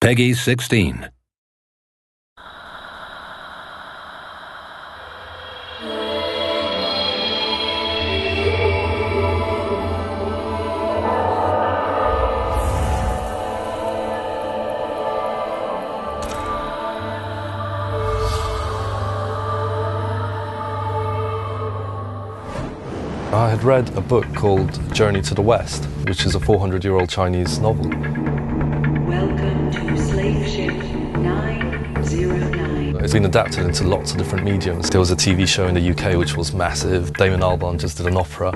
Peggy 16. I had read a book called Journey to the West, which is a 400-year-old Chinese novel. Welcome to Slave Ship 909. It's been adapted into lots of different mediums. There was a TV show in the UK which was massive. Damon Albarn just did an opera.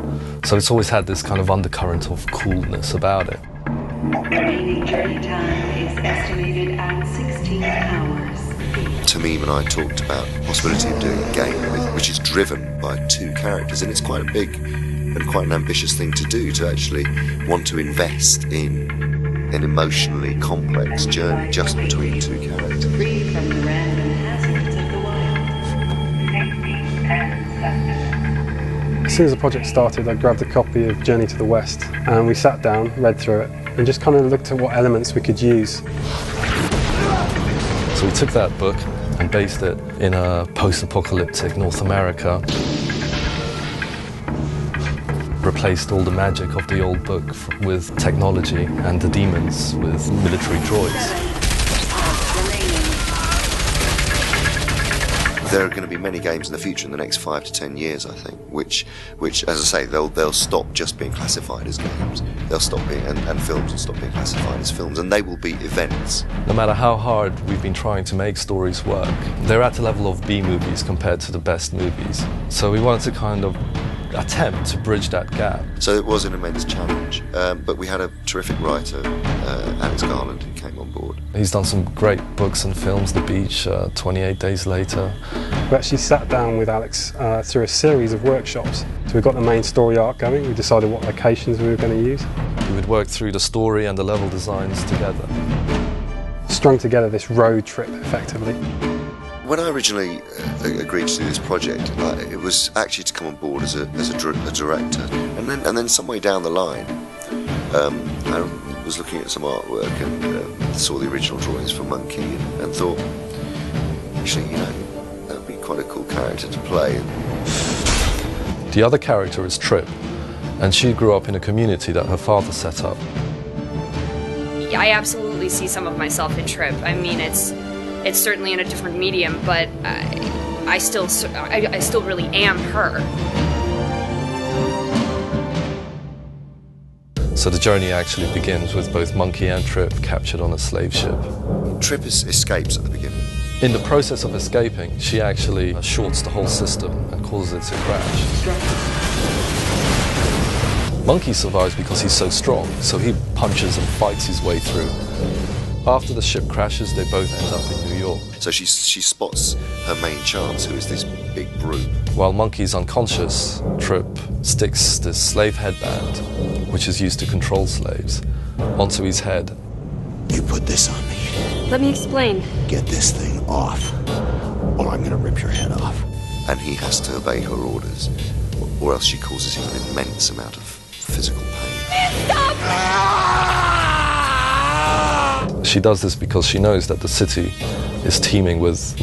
So it's always had this kind of undercurrent of coolness about it. Remaining journey time is estimated at 16 hours. Tamim and I talked about the possibility of doing a game which is driven by two characters, and it's quite a big and quite an ambitious thing to do, to actually want to invest in an emotionally complex journey just between two characters. Free from the random hazards of the wild. Safety and sustenance. As soon as the project started, I grabbed a copy of Journey to the West and we sat down, read through it, and just kind of looked at what elements we could use. So we took that book and based it in a post-apocalyptic North America. Replaced all the magic of the old book with technology and the demons with military droids. There are going to be many games in the future, in the next 5 to 10 years, I think, which, as I say, they'll stop just being classified as games. They'll stop being, and films will stop being classified as films, and they will be events. No matter how hard we've been trying to make stories work, they're at the level of B movies compared to the best movies. So we wanted to kind of attempt to bridge that gap. So it was an immense challenge, but we had a terrific writer, Alex Garland, who came on board. He's done some great books and films, The Beach, 28 Days Later. We actually sat down with Alex through a series of workshops. So we got the main story arc going, we decided what locations we were going to use. We would work through the story and the level designs together. Strung together this road trip, effectively. When I originally agreed to do this project, it was actually to come on board as a director, and then some way down the line, I was looking at some artwork and saw the original drawings for Monkey and thought, actually, that would be quite a cool character to play. The other character is Trip, and she grew up in a community that her father set up. I absolutely see some of myself in Trip. I mean, it's certainly in a different medium, but I still really am her. So the journey actually begins with both Monkey and Trip captured on a slave ship. Trip escapes at the beginning. In the process of escaping, she actually shorts the whole system and causes it to crash. Monkey survives because he's so strong, so he punches and fights his way through. After the ship crashes, they both end up in New York. So she spots her main chance, who is this big brute. While Monkey's unconscious, Trip sticks this slave headband, which is used to control slaves, onto his head. You put this on me. Let me explain. Get this thing off, or I'm going to rip your head off. And he has to obey her orders, or else she causes him an immense amount of physical pain. Stop! She does this because she knows that the city is teeming with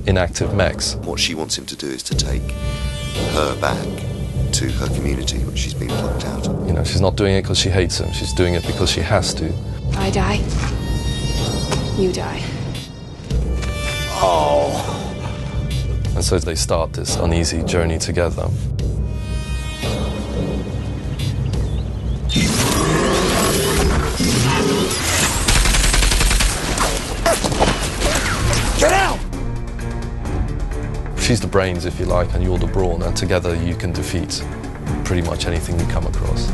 inactive mechs. What she wants him to do is to take her back to her community, which she's been plucked out of. She's not doing it because she hates him. She's doing it because she has to. I die. You die. Oh! And so they start this uneasy journey together. Get out! She's the brains, if you like, and you're the brawn, and together you can defeat pretty much anything you come across.